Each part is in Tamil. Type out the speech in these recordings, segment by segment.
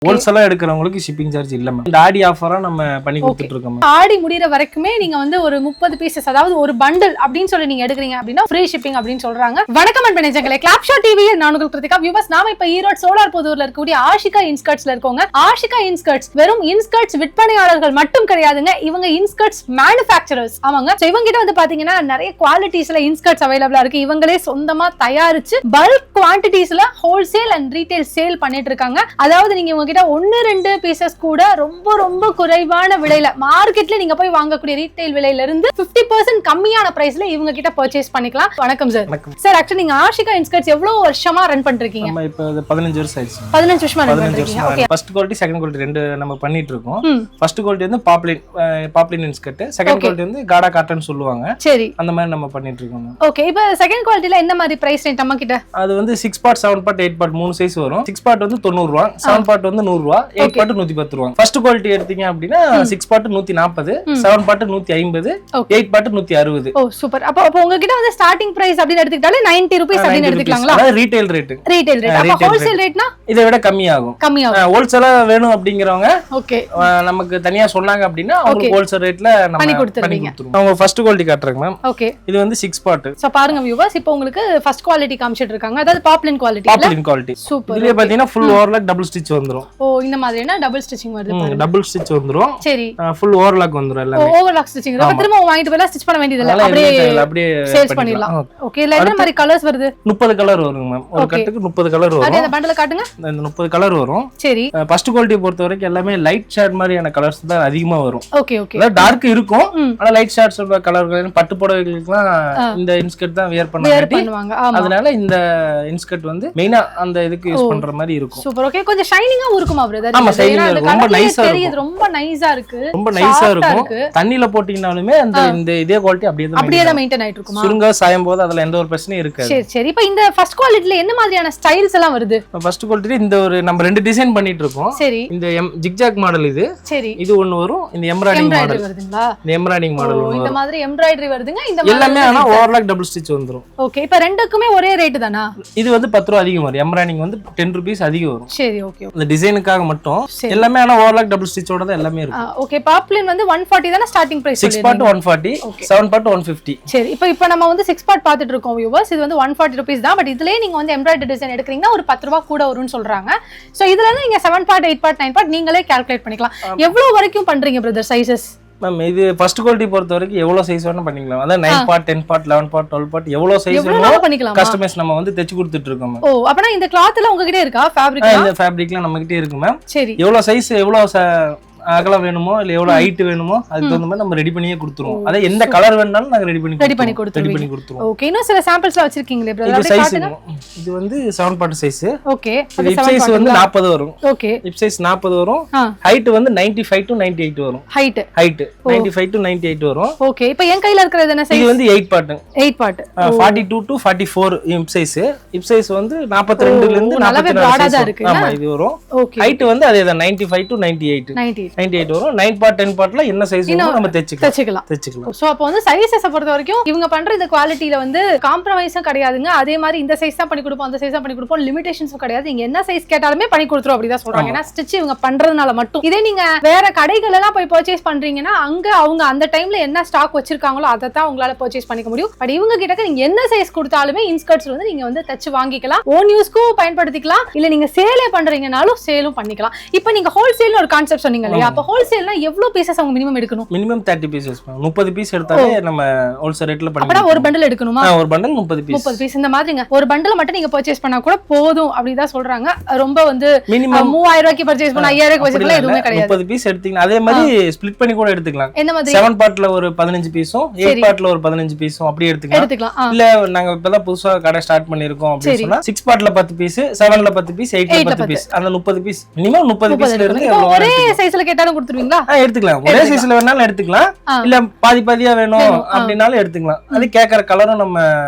ஹோல்சேலா எடுக்கிறவங்களுக்கு ஷிப்பிங் சார்ஜ் இல்ல மேம். இந்த ஆடி ஆஃபரா நம்ம பண்ணி கொடுத்துட்டு இருக்கோம். ஆடி முடியற வரைக்குமே நீங்க வந்து ஒரு 30 பீசஸ், அதாவது ஒரு பண்டில் அப்படின்னு சொல்லி நீங்க எடுக்கிறீங்க அப்படின்னா ஃப்ரீ ஷிப்பிங் அப்படின்னு சொல்றாங்க. வணக்கம் அன்பு நெஞ்சங்களே, கிளாப்ஷோ டிவியில் நான் உங்கள் கிருத்திகா. வியூவர்ஸ், நாம இப்ப ஈரோடு சோலார் புதூர்ல இருக்கக்கூடிய ஆஷிகா இன்ஸ்கர்ட்ஸ்ல இருக்கோங்க. ஆஷிகா இன்ஸ்கர்ட்ஸ் வெறும் இன்ஸ்கர்ட்ஸ் விற்பனையாளர்கள் மட்டும் கிடையாதுங்க, இவங்க இன்ஸ்கர்ட்ஸ் மேனுஃபேக்சரர்ஸ். ஆமாங்க. சோ இவங்க கிட்ட வந்து பாத்தீங்கன்னா நிறைய குவாலிட்டிஸ்ல இன்ஸ்கர்ட்ஸ் அவைலபிளா இருக்கு. இவங்களே சொந்தமா தயாரிச்சு பல்க் குவான்டிட்டிஸ்ல ஹோல்சேல் அண்ட் ரீட்டைல் சேல் பண்ணிட்டு இருக்காங்க. அதாவது நீங்க இவங்க கிட்ட 1-2 பீசஸ் கூட ரொம்ப ரொம்ப குறைவான விலையில, மார்க்கெட்ல நீங்க போய் வாங்கக்கூடிய ரீட்டைல் விலையில இருந்து 50% கம்மியான பிரைஸ்ல இவங்க கிட்ட பர்ச்சேஸ் பண்ணிக்கலாம். வணக்கம் சார். சார், ஆக்சுவலி நீங்க ஆஷிகா இன்ஸ்கர்ட்ஸ் எவ்வளவு வருஷமா ரன் பண்றீங்க? நம்ம இப்ப 15 வருஷம் ஆயிடுச்சு. 15 வருஷமா ரன் பண்றீங்க. Okay. First quality second quality ரெண்டு நம்ம பண்ணிட்டு இருக்கோம். ஃபர்ஸ்ட் குவாலிட்டி வந்து பாப்லின் இன்ஸ்கர்ட், செகண்ட் குவாலிட்டி வந்து காடா காட்டன் சொல்லுவாங்க. சரி, அந்த மாதிரி நம்ம பண்ணிட்டு இருக்கோம். ஓகே. இப்போ செகண்ட் குவாலிட்டில என்ன மாதிரி பிரைஸ் ரேஞ்ச் நம்ம கிட்ட? அது வந்து 6 பார்ட் 7 பார்ட் 8 பார்ட் 3 சைஸ் வரும். 6 பார்ட் வந்து 90 ரூபாய், 7 பார்ட் வந்து 100 ரூபாய், 8 பார்ட் 110 ரூபாய். ஃபர்ஸ்ட் குவாலிட்டி எடுத்தீங்க அப்படினா 6 பார்ட் 140, 7 பார்ட் 150, 8 பார்ட் 160. ஓ சூப்பர். அப்ப உங்ககிட்ட வந்து ஸ்டார்டிங் பிரைஸ் அப்படி எடுத்துக்கிட்டாலே 90 ரூபீஸ் அப்படி எடுத்துக்கலாங்களா? அதாவது ரீட்டைல் ரேட். அப்ப ஹோல்சேல் ரேட்னா இதை விட கம்மியாகும். ஹோல்சேலா வேணும் அப்படிங்கறவங்க ஓகே நமக்கு தனியா சொன்னாங்க அப்படினா உங்களுக்கு ஹோல்சேல் ரேட்ல நம்ம பண்ணி கொடுத்துருவீங்க. அவங்க ஃபர்ஸ்ட் குவாலிட்டி காட்றேங்க மேம். ஓகே. இது வந்து 6 பார்ட். சோ பாருங்க வியூவர்ஸ், இப்போ உங்களுக்கு ஃபர்ஸ்ட் குவாலிட்டி காமிச்சிட்டு இருக்காங்க. அதாவது Babylon quality. Babylon quality super. இதுல பாத்தீங்கன்னா ஃபுல் ஓவர்லாக் டபுள் ஸ்டிட்ச் வந்துரும். ஓ இந்த மாதிரினா டபுள் ஸ்டிச்சிங் வருது பாருங்க. டபுள் ஸ்டிட்ச் வந்துரும். சரி. ஃபுல் ஓவர்லாக் வந்துரும் எல்லாமே. Overlock stitching. அப்ப திரும்ப வாங்கிட்டு போய் ஸ்டிட்ச் பண்ண வேண்டியது இல்ல. அப்படியே சேல்ஸ் பண்ணிடலாம். ஓகே. இல்ல என்ன மாதிரி கலர்ஸ் வருது? 30 கலர் வருங்க மேம். ஒரு கட்டுக்கு 30 கலர் வரும். அந்த பண்டல காட்டுங்க. இந்த 30 கலர் வரும். சரி. ஃபர்ஸ்ட் குவாலிட்டி பொறுத்த வரைக்கும் எல்லாமே லைட் ஷேட் மாதிரியான கலர்ஸ் தான் அதிகமா வரும். Okay okay. அதாவது டார்க் இருக்கும். ஆனா லைட் ஷேட்ஸ் உள்ள கலர்கள் பட்டு புடவைகளுக்குலாம் இந்த இன்ஸ்கர்ட் தான் வியர் பண்ணுவாங்க. அதனால இந்த இன்ஸ்கர்ட் வந்து மெயினா அந்த இதுக்கு யூஸ் பண்ற மாதிரி இருக்கும். சூப்பர். ஓகே. கொஞ்சம் ஷைனிங்கா இருக்குமா பிரதர்? ஆமா, ஷைனிங்கா இருக்கும். ரொம்ப நைஸா இருக்கு. ரொம்ப நைஸா இருக்கு. ரொம்ப நைஸா இருக்கும். தண்ணில போட்டீங்கனாலுமே அந்த இந்த இதே குவாலிட்டி அப்படியே தான் மெயின்டைன் ஆயிட்டு இருக்குமா? சுருங்க சாயும் போது அதுல எந்த ஒரு பிரச்சனையும் இருக்காது. சரி சரி. இப்போ இந்த ஃபர்ஸ்ட் குவாலிட்டில என்ன மாதிரியான ஸ்டைல்ஸ் எல்லாம் வருது? ஃபர்ஸ்ட் குவாலிட்டில இந்த ஒரு நம்ம ரெண்டு டிசைன் பண்ணிட்டு இருக்கோம். சரி. இந்த ஜிக்ஜாக் மாடல் இது. சரி. இது ஒன்னு வரும். இந்த எம்ப்ராய்டிங் மாடல் வருதுங்களா? இந்த எம்ப்ராய்டிங் மாடல் வரும். இந்த மாதிரி எம்ப்ராய்டரி வருதுங்க. இந்த எல்லாமே ஆனா ஓவர்லாக் டபுள் ஸ்டிட்ச் வந்துரும். ஓகே. இப்போ ரெண்டுக்குமே ஒரே ரேட் தானா? இது வந்து 10 ரூபாய் அதிகம் வரும். எம்ப்ராய்டிங் வந்து 10 ரூபீஸ் அதிகம் வரும். சரி ஓகே. இந்த டிசைனுக்காக மட்டும் எல்லாமே ஆனா ஓவர்லாக் டபுள் ஸ்டிட்சோட தான் எல்லாமே இருக்கும். ஓகே. பாப்லின் வந்து 140 தான ஸ்டார்டிங் பிரைஸ்? 6 part 140, 7 part 150. சரி. இப்போ நம்ம வந்து 6 பார்ட் பார்த்துட்டு இருக்கோம் வியூவர்ஸ். இது வந்து 140 ரூபீஸ் தான். பட் இதுலயே நீங்க வந்து எம்ப்ராய்டரி டிசைன் எடுக்கறீங்கன்னா ஒரு 10 ரூபாய் கூட வரும்னு சொல்றாங்க. சோ இதுல இருந்து நீங்க 7 பார்ட் 8 பார்ட் 9 பார்ட் நீங்களே கால்குலேட் பண்ணிக்கலாம். எவ்வளவு வரைக்கும் பண்றீங்க பிரதர் சைஸஸ்? மேம் இது ஃபர்ஸ்ட் குவாலிட்டி பொறுத்த வரைக்கும் எவ்வளவு சைஸ் வேணா பண்ணிக்கலாம். அதாவது 9 பார்ட் 10 பார்ட் 11 பார்ட் 12 பார்ட் எவ்வளவு சைஸ் வேணாலும் பண்ணிக்கலாம். கஸ்டமைஸ் நம்ம வந்து தச்சு கொடுத்துட்டு இருக்கோம் மேம். ஓ அப்பனா இந்த கிளாத் எல்லாம் உங்ககிட்ட இருக்கா? ஃபேப்ரிக் இந்த ஃபேப்ரிக்லாம் நம்ம கிட்ட இருக்கு மேம். சரி. எவ்வளவு சைஸ் எவ்வளவு அகலம் வேணுமோ இல்ல எவ்வளவு ஹைட் வேணுமோ அதுக்கு தகுந்த மாதிரி நம்ம ரெடி பண்ணியே கொடுத்துருவோம். அத எந்த கலர் வேணாலும் நாங்க ரெடி பண்ணி கொடுத்துருவோம். ஓகே. இன்னும் சில சாம்பிள்ஸ்ல வச்சிருக்கீங்களே பிரதர். இது சைஸ் இது வந்து 7 part size. Okay. Hip size வந்து 40 வரும். ஓகே. ஹிப் சைஸ் 40 வரும். ஹைட் வந்து 95 to 98 வரும். ஹைட் 95 to 98 வரும். ஓகே. இப்போ என் கையில இருக்கிறது என்ன சைஸ்? இது வந்து 8 part. 8 part. 42 to 44 hip size. Hip size வந்து 42 ல இருந்து 44 இருக்கு. ஆமா இது வரும். ஹைட் வந்து அதேதான் 95 to 98 வரும். 9 பார்ட் 10 பார்ட்ல என்ன சைஸ் வேணுமோ நம்ம தச்சுக்கலாம். சோ அப்ப வந்து சைஸஸ் பொறுத்த வரைக்கும் இவங்க பண்ற இந்த குவாலிட்டில வந்து காம்ப்ரமைஸும் கிடையாதுங்க. அதே மாதிரி இந்த சைஸ் தான் பண்ணி கொடுப்போம், அந்த சைஸ் தான் பண்ணி கொடுப்போம், லிமிடேஷன்ஸும் கிடையாது. நீங்க என்ன சைஸ் கேட்டாலுமே பண்ணி கொடுத்துரும் அப்படிதான் சொல்றாங்க. ஏன்னா ஸ்டிச் இவங்க பண்றதுனால மட்டும். இதே நீங்க வேற கடைகள் எல்லாம் போய் பர்ச்சேஸ் பண்றீங்கன்னா அங்க அவங்க அந்த டைம்ல என்ன ஸ்டாக் வச்சிருக்காங்களோ அதை தான் உங்களால பர்ச்சேஸ் பண்ணிக்க முடியும். பட் இவங்க கிட்ட நீங்க என்ன சைஸ் கொடுத்தாலுமே இன்ஸ்கர்ட்ஸ் வந்து நீங்க வந்து தச்சு வாங்கிக்கலாம். ஓன் யூஸ்க்கும் பயன்படுத்திக்கலாம். இல்ல நீங்க சேலே பண்றீங்கனாலும் சேலும் பண்ணிக்கலாம். இப்போ நீங்க ஹோல்சேல்னு ஒரு கான்செப்ட் சொன்னீங்க இல்லையா? அப்ப ஹோல்சேல்னா எவ்வளவு பீசஸ் அவங்க மினிமம் எடுக்கணும்? Minimum 30 pieces. 30 பீஸ் எடுத்தாலே நம்ம ஹோல்சேல் ரேட்ல பண்ணிக்கலாம். அப்ப ஒரு பண்டல் எடுக்கணுமா? ஒரு பண்டல் 30 பீஸ் இந்த மாதிரிங்க. ஒரு பண்டல் மட்டும் நீங்க பர்ச்சேஸ் பண்ணா கூட போதும் அப்படிதான் சொல்றாங்க. ரொம்ப வந்து மினிமம் 3000 ரூபாய்க்கு பர்ச்சேஸ் பண்ணா 5000 ரூபாய்க்கு பர்ச்சேஸ் பண்ணா எதுவுமே கிடையாது. 30 பீஸ் எடுத்தீங்கன்னா அதே மாதிரி ஸ்ப்ளிட் பண்ணி கூட எடுத்துக்கலாம். என்ன மாதிரி? 7 பார்ட்ல ஒரு 15 பீஸும் 8 பார்ட்ல ஒரு 15 பீஸும் அப்படியே எடுத்துக்கலாம். இல்ல நாங்க இப்பதான் புதுசா கடை ஸ்டார்ட் பண்ணிருக்கோம் அப்படி சொன்னா 6 பார்ட்ல 10 பீஸ், 7ல 10 பீஸ், 8ல 10 பீஸ், அந்த 30 பீஸ் மினிமம் 30 பீஸ்ல இருந்து ஒரே சைஸ்ல கேட்டாலும் கொடுத்துருவீங்களா? எடுத்துக்கலாம். ஒரே சைஸ்ல வேணாலும் எடுத்துக்கலாம், இல்ல பாதி பாதியா வேணும் அப்படினாலும் எடுத்துக்கலாம். அது கேக்குற கலரும் நம்ம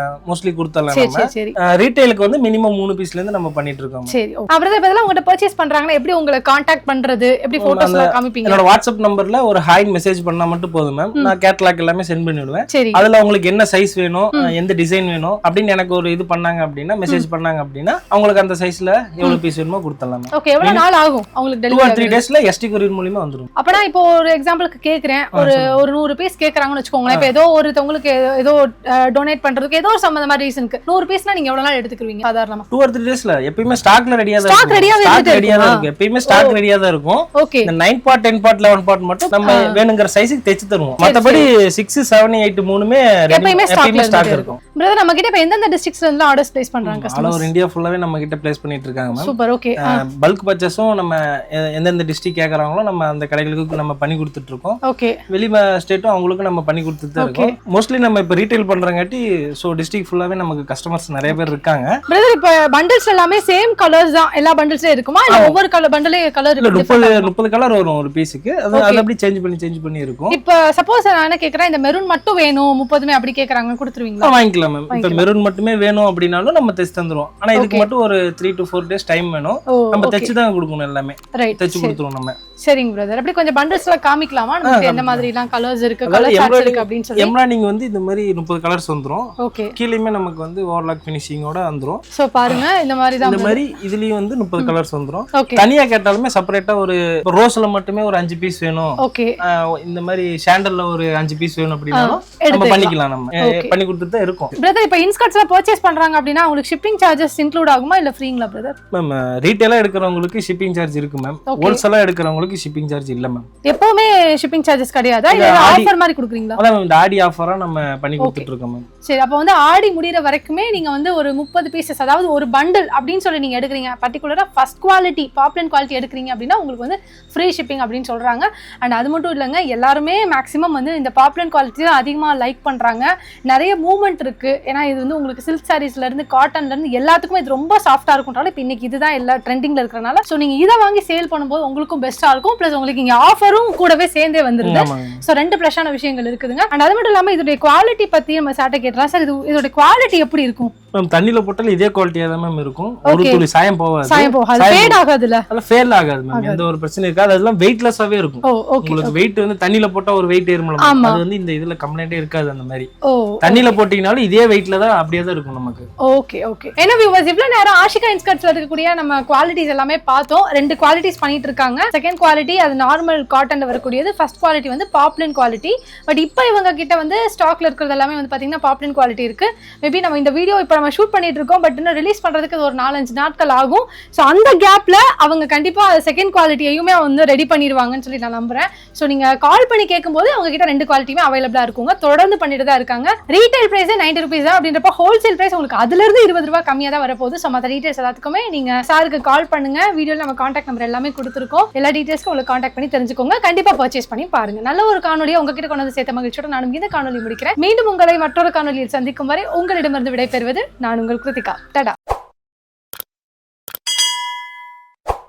மோஸ்ட்லி கொடுத்தலாம். நம்ம ரீட்டைலுக்கு வந்து மினிமம் 3 பீஸ்ல இருந்து நம்ம பண்ணிட்டு இருக்கோம். சரி. அவரே பதிலா உங்ககிட்ட பர்ச்சேஸ் பண்றாங்கன்னா எப்படி உங்களை கான்டாக்ட் பண்றது, எப்படி போட்டோஸ்ல காமிப்பீங்க? என்னோட வாட்ஸ்அப் நம்பர்ல ஒரு ஹாய் மெசேஜ் பண்ணா மட்டும் போதும் மேம். நான் கேட்டலாக் எல்லாமே சென்ட் பண்ணிடுவேன். அதுல உங்களுக்கு என்ன சைஸ் வேணும், எந்த டிசைன் வேணும் அப்படின்னு எனக்கு ஒரு இது பண்ணாங்க அப்படின்னா, மெசேஜ் பண்ணாங்க அப்படின்னா அவங்களுக்கு அந்த சைஸ்ல எவ்வளவு பீஸ் வேணுமோ கொடுத்தலாம். ஓகே. எவ்வளவு நாள் ஆகும் உங்களுக்கு டெலிவரி? 2 or 3 டேஸ்ல எஸ்டி கொரியர் மூலமா வந்துரும். அப்பனா இப்போ ஒரு எக்ஸாம்பிளுக்கு கேக்குறேன், ஒரு 100 பீஸ் கேக்குறாங்கன்னு வெச்சுக்கோங்களேன். இப்போ ஏதோ ஒருத்தங்களுக்கு ஏதோ டொனேட் பண்றதுக்கு ஏதோ சம்பந்தமா ரீசனுக்கு 100 பீஸ்னா நீங்க எவ்வளவு நாள் எடுத்துக்குவீங்க சாதாரணமா? 2 or 3 டேஸ்ல எப்பவுமே ஸ்டாக்ல ரெடியா தான் இருக்கும். எப்பவுமே ஸ்டாக் ரெடியா தான் இருக்கும். இந்த 9 part 10 part 11 part மட்டும் நம்ம வேணுங்கிற சைஸ்க்கு தைச்சு தருவோம். மத்தபடி 6 7 8 மூணுமே எப்பவுமே ஸ்டாக் இருக்கும். பிரதர் நம்ம கிட்ட இப்ப எந்தெந்த டிஸ்ட்ரிக்ட்ஸ்ல இருந்து ஆர்டர்ஸ் பிளேஸ் பண்றாங்க கஸ்டமர்ஸ்? ஆல் ஓவர் இந்தியா ஃபுல்லாவே நம்ம கிட்ட பிளேஸ் பண்ணிட்டு இருக்காங்க மேம். சூப்பர். ஓகே. பல்க் பர்ச்சேஸும் நம்ம எந்தெந்த டிஸ்ட்ரிக்ட் கேக்குறாங்களோ நம்ம அந்த கடைகளுக்கு நம்ம பண்ணி கொடுத்துட்டு இருக்கோம். ஓகே. வெளி ஸ்டேட்டும் அவங்களுக்கு நம்ம பண்ணி கொடுத்துட்டு இருக்கோம். மோஸ்ட்லி நம்ம இப்ப ரீட்டைல் பண்றங்காட்டி சோ டிஸ்ட்ரிக்ட் ஃபுல்லாவே நமக்கு கஸ்டமர்ஸ் நிறைய பேர் இருக்காங்க. பிரதர் இப்ப பண்டில்ஸ் எல்லாமே சேம் கலர்ஸ் தான் எல்லா பண்டில்ஸ்லயும் இருக்குமா, இல்ல ஒவ்வொரு பண்டிலே கலர் இருக்கு? 30 கலர் வரும் ஒரு பீஸ்க்கு. அது அப்படியே சேஞ்ச் பண்ணி இருக்கும். இப்ப சப்போஸ் நான் என்ன கேக்குறேன், இந்த மெரூன் மட்டும் வேணும் 30மே அப்படி கேக்குறாங்க, கொடுத்துருவீங்களா? வாங்கிக்கலாம் மேம். இப்ப மெரூன் மட்டுமே வேணும் அப்படினாலும் நம்ம தைச்சு தந்துருவோம். ஆனா இதுக்கு மட்டும் ஒரு 3 to 4 days டைம் வேணும். நம்ம தைச்சு தான் கொடுக்கணும், எல்லாமே தைச்சு கொடுத்துருவோம் நம்ம. சரிங்க பிரதர். அப்படி கொஞ்சம் பண்டில்ஸ்ல காமிக்கலாமா நமக்கு எந்த மாதிரி எல்லாம் கலர்ஸ் இருக்கு, கலர் சார்ட்ஸ் இருக்கு அப்படினு சொல்லி? எம்ப்ராய்டிங் வந்து இந்த மாதிரி 30 கலர்ஸ் வந்துரும். ஓகே. கீழேயுமே நமக்கு வந்து ஓவர்லாக் ஃபினிஷிங்கோட வந்துரும். சோ பாருங்க இந்த மாதிரி தான். இந்த மாதிரி இதுலயும் வந்து 30 கலர்ஸ் வந்துரும். தனியா கேட்டாலுமே செப்பரேட்டா ஒரு ரோஸ்ல மட்டுமே ஒரு 5 பீஸ் வேணும். ஓகே. இந்த மாதிரி சாண்டல்ல ஒரு 5 பீஸ் வேணும் அப்படினாலும் நம்ம பண்ணிக்கலாம். நம்ம பண்ணி கொடுத்துட்டு தான் இருக்கோம். பிரதர் இப்ப இன்ஸ்கர்ட்ஸ்ல பர்ச்சேஸ் பண்றாங்க அப்படினா உங்களுக்கு ஷிப்பிங் சார்ஜஸ் இன்க்ளூட் ஆகுமா இல்ல ஃப்ரீங்களா பிரதர்? மேம் ரீட்டைலா எடுக்கறவங்களுக்கு ஷிப்பிங் சார்ஜ் இருக்கு மேம். ஹோல்சேலா எடுக்கறவங்களுக்கு ஷிப்பிங் சார்ஜ் இல்ல மேம். எப்பவுமே ஷிப்பிங் சார்ஜஸ் கிடையாதா, இல்ல ஆஃபர் மாதிரி கொடுக்குறீங்களா? அதான் இந்த ஆடி ஆஃபரா நம்ம பண்ணி கொடுத்துட்டு இருக்கோம் மேம். சரி. அப்ப வந்து ஆடி முடியற வரைக்குமே நீங்க வந்து ஒரு 30 பீசஸ், அதாவது ஒரு பண்டில் அப்படினு சொல்லி நீங்க எடுக்கறீங்க, பர்టిక్యులரா ஃபர்ஸ்ட் குவாலிட்டி பாப்புலர் குவாலிட்டி எடுக்கறீங்க அப்படினா உங்களுக்கு வந்து ஃப்ரீ ஷிப்பிங் அப்படினு சொல்றாங்க. அண்ட் அது மட்டும் இல்லங்க, எல்லாருமே மேக்ஸिमम வந்து இந்த பாப்புலர் குவாலிட்டி தான் அதிகமா லைக் பண்றாங்க. நிறைய மூவ்மெண்ட் இருக்கு. ஏன்னா இது வந்து உங்களுக்கு சில்க் சாரீஸ்ல இருந்து காட்டன்ல இருந்து எல்லாத்துக்குமே இது ரொம்ப சாஃப்ட்டா இருக்கும்னால இப்போ இன்னைக்கு இதுதான் எல்லா ட்ரெண்டிங்ல இருக்கறனால சோ நீங்க இத வாங்கி சேல் பண்ணும்போது உங்களுக்கும் பெஸ்டா இருக்கும். பிளஸ் உங்களுக்கு இங்க ஆஃபரும் கூடவே சேர்ந்தே வந்துருது. சோ ரெண்டு பிளஸான விஷயங்கள் இருக்குதுங்க. அண்ட் அது மட்டும் இல்லாம இதோட குவாலிட்டி பத்தி நம்ம சாட்ட கேட்டலாம். சார் இதோட குவாலிட்டி எப்படி இருக்கும்? மேம் தண்ணில போட்டால இதே குவாலிட்டியா தான் மேம் இருக்கும். ஒரு துளி சாயம் போகாது. ஃபேட் ஆகாதுல. அதல ஃபேல் ஆகாது மேம். எந்த ஒரு பிரச்சனை இருக்காது. அதெல்லாம் வெயிட்லெஸ்ஸாவே இருக்கும். உங்களுக்கு வெயிட் வந்து தண்ணில போட்டா ஒரு வெயிட் ஏறும்ல. அது வந்து இந்த இதுல கம்ப்ளைண்டே இருக்காது அந்த மாதிரி. தண்ணில போட்டீங்கனாலும் இதே வெயிட்ல தான் அப்படியே தான் இருக்கும் நமக்கு. Okay okay. ஏன்னா வியூவர்ஸ் இவ்வளவு நேரம் ஆஷிகா இன்ஸ்கர்ட்ஸ்ல இருக்கக்கூடிய நம்ம குவாலிட்டிஸ் எல்லாமே பார்த்தோம். ரெண்டு குவாலிட்டிஸ் பண்ணிட்டு இருக்காங்க. செகண்ட் குவாலிட்டி அது நார்மல் காட்டன்ல வரக்கூடியது. ஃபர்ஸ்ட் குவாலிட்டி வந்து பாப்புலர் குவாலிட்டி. பட் இப்போ இவங்க கிட்ட வந்து ஸ்டாக்ல இருக்கிறது எல்லாமே வந்து பாத்தீங்கன்னா பாப்புலர் குவாலிட்டி இருக்கு. மேபி நம்ம இந்த வீடியோ இப்போ நம்ம ஷூட் பண்ணிட்டு இருக்கோம். பட் இன்னும் ரிலீஸ் பண்றதுக்கு ஒரு 4-5 நாட்கள் ஆகும். ஸோ அந்த கேப்ல அவங்க கண்டிப்பா செகண்ட் குவாலிட்டியையுமே வந்து ரெடி பண்ணிடுவாங்கன்னு சொல்லி நான் நம்புறேன். ஸோ நீங்க கால் பண்ணி கேட்கும்போது அவங்க கிட்ட ரெண்டு குவாலிட்டியுமே அவைலபிளா இருக்குங்க. தொடர்ந்து பண்ணிட்டு தான் இருக்காங்க. ரீட்டைல் பிரைஸ் 90 ரூபீஸ் தான் அப்படின்றப்ப ஹோல்சேல் பிரைஸ் உங்களுக்கு அதுல இருந்து 20 ரூபாய் கம்மியா தான் வரப்போகுது. ஸோ மற்ற டீடைல்ஸ் எல்லாத்துக்குமே நீங்க சாருக்கு கால் பண்ணுங்க. வீடியோல நம்ம கான்டாக்ட் நம்பர் எல்லாமே கொடுத்துருக்கோம். எல்லா டீடைல்ஸ்க்கும் உங்களுக்கு கான்டாக்ட் பண்ணி தெரிஞ்சுக்கோங்க. கண்டிப்பா பர்ச்சேஸ் பண்ணி பாருங்க. நல்ல ஒரு காணொலியை உங்ககிட்ட கொண்டு வந்து சேர்த்த மகிழ்ச்சியோட நானும் இந்த காணொலி முடிக்கிறேன். மீண்டும் உங்களை மற்றொரு காணொலியில் சந்திக்கும் வரை உங்களிடமிருந்து விடைபெறுவது நான் உங்கள் கிருத்திகா. டடா.